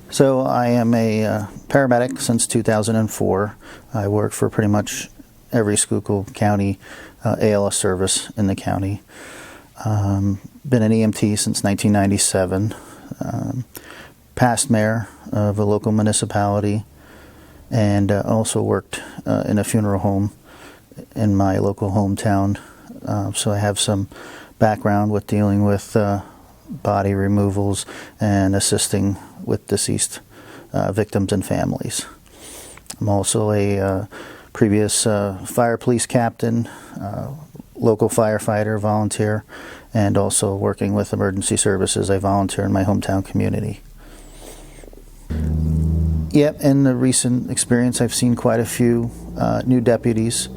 So I am a paramedic since 2004. I work for pretty much every Schuylkill County ALS service in the county. Been an EMT since 1997. Past mayor of a local municipality, and also worked in a funeral home in my local hometown. So I have some background with dealing with body removals and assisting with deceased victims and families. I'm also a previous fire police captain, local firefighter, volunteer, and also working with emergency services. I volunteer in my hometown community. Yep, in the recent experience, I've seen quite a few new deputies.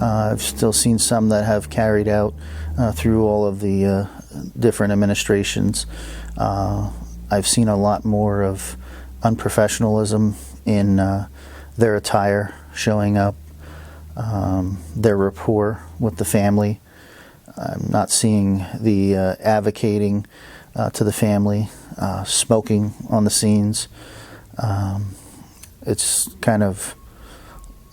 I've still seen some that have carried out through all of the different administrations. I've seen a lot more of unprofessionalism in their attire showing up, their rapport with the family. I'm not seeing the advocating to the family, smoking on the scenes. It's kind of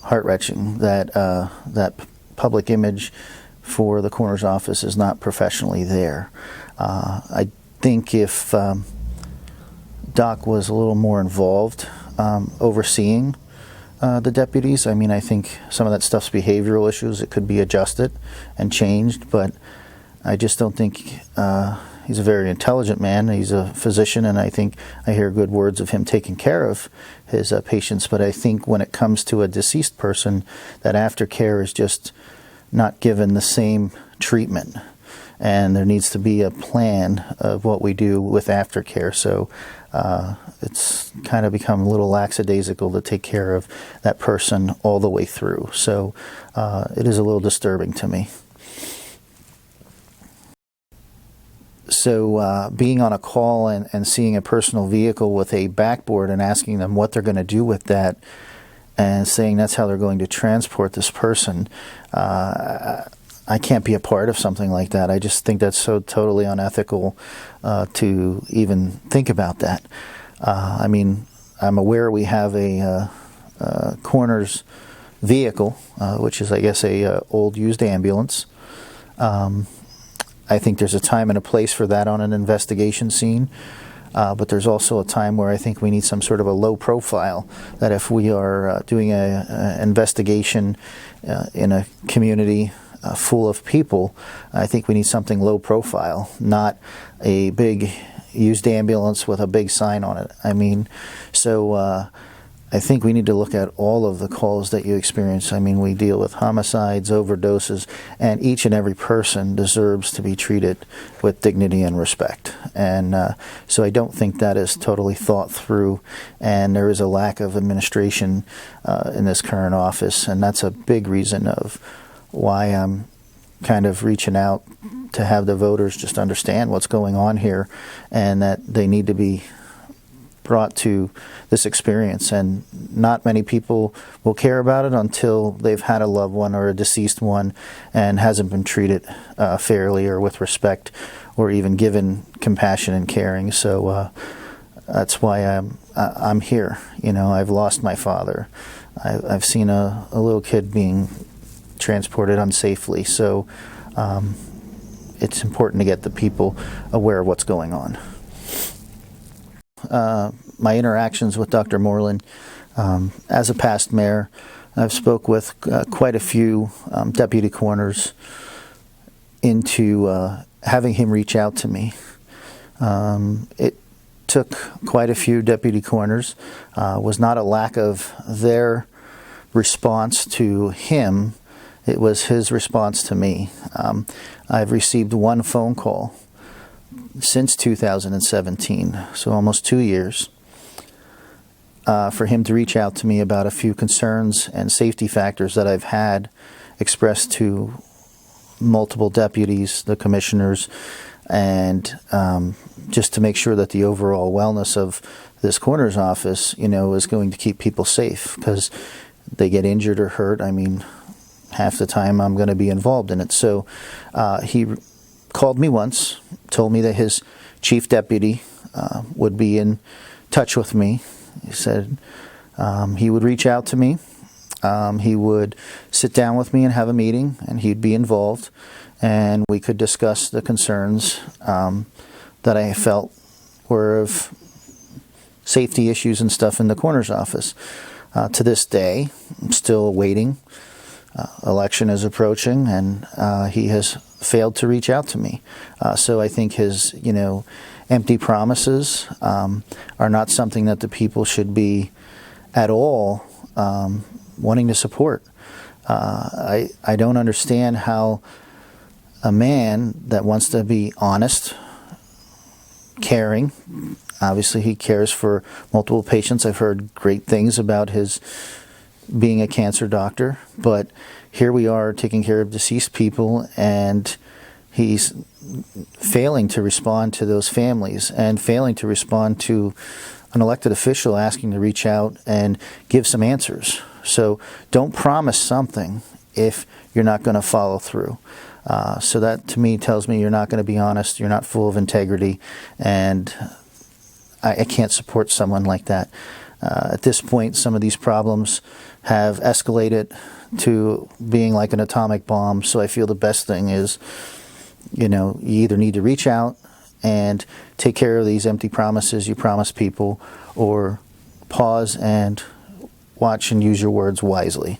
heart-wrenching that that public image for the coroner's office is not professionally there. I think if Doc was a little more involved overseeing the deputies, I mean, I think some of that stuff's behavioral issues. It could be adjusted and changed, but I just don't think he's a very intelligent man. He's a physician, and I think I hear good words of him taking care of his patients, but I think when it comes to a deceased person, that aftercare is just not given the same treatment, and there needs to be a plan of what we do with aftercare. So it's kind of become a little lackadaisical to take care of that person all the way through. So it is a little disturbing to me. So being on a call and seeing a personal vehicle with a backboard and asking them what they're going to do with that, and saying that's how they're going to transport this person, I can't be a part of something like that. I just think that's so totally unethical to even think about that. I mean, I'm aware we have a coroner's vehicle, which is, I guess, a old used ambulance. I think there's a time and a place for that on an investigation scene. But there's also a time where I think we need some sort of a low profile, that if we are doing an investigation in a community full of people, I think we need something low profile, not a big used ambulance with a big sign on it. I mean, so I think we need to look at all of the calls that you experience. I mean, we deal with homicides, overdoses, and each and every person deserves to be treated with dignity and respect. And so I don't think that is totally thought through, and there is a lack of administration in this current office, and that's a big reason of why I'm kind of reaching out to have the voters just understand what's going on here, and that they need to be brought to this experience. And not many people will care about it until they've had a loved one or a deceased one and hasn't been treated fairly or with respect or even given compassion and caring. So that's why I'm here. You know, I've lost my father. I've seen a little kid being transported unsafely. So it's important to get the people aware of what's going on. My interactions with Dr. Moreland, as a past mayor, I've spoke with quite a few deputy coroners into having him reach out to me. It took quite a few deputy coroners. Was not a lack of their response to him. It was his response to me. I've received one phone call since 2017, so almost 2 years, for him to reach out to me about a few concerns and safety factors that I've had expressed to multiple deputies, the commissioners, and just to make sure that the overall wellness of this coroner's office, you know, is going to keep people safe, because they get injured or hurt. I mean, half the time I'm going to be involved in it. So he called me once, told me that his chief deputy would be in touch with me. He said he would reach out to me. He would sit down with me and have a meeting, and he'd be involved, and we could discuss the concerns that I felt were of safety issues and stuff in the coroner's office. To this day, I'm still waiting. Election is approaching, and he has failed to reach out to me. So I think his, empty promises are not something that the people should be at all wanting to support. I don't understand how a man that wants to be honest, caring, obviously he cares for multiple patients. I've heard great things about his being a cancer doctor, but here we are taking care of deceased people, and he's failing to respond to those families and failing to respond to an elected official asking to reach out and give some answers. So don't promise something if you're not going to follow through. So that to me tells me you're not going to be honest, you're not full of integrity, and I can't support someone like that. At this point, some of these problems have escalated to being like an atomic bomb, so I feel the best thing is, you either need to reach out and take care of these empty promises you promise people, or pause and watch and use your words wisely.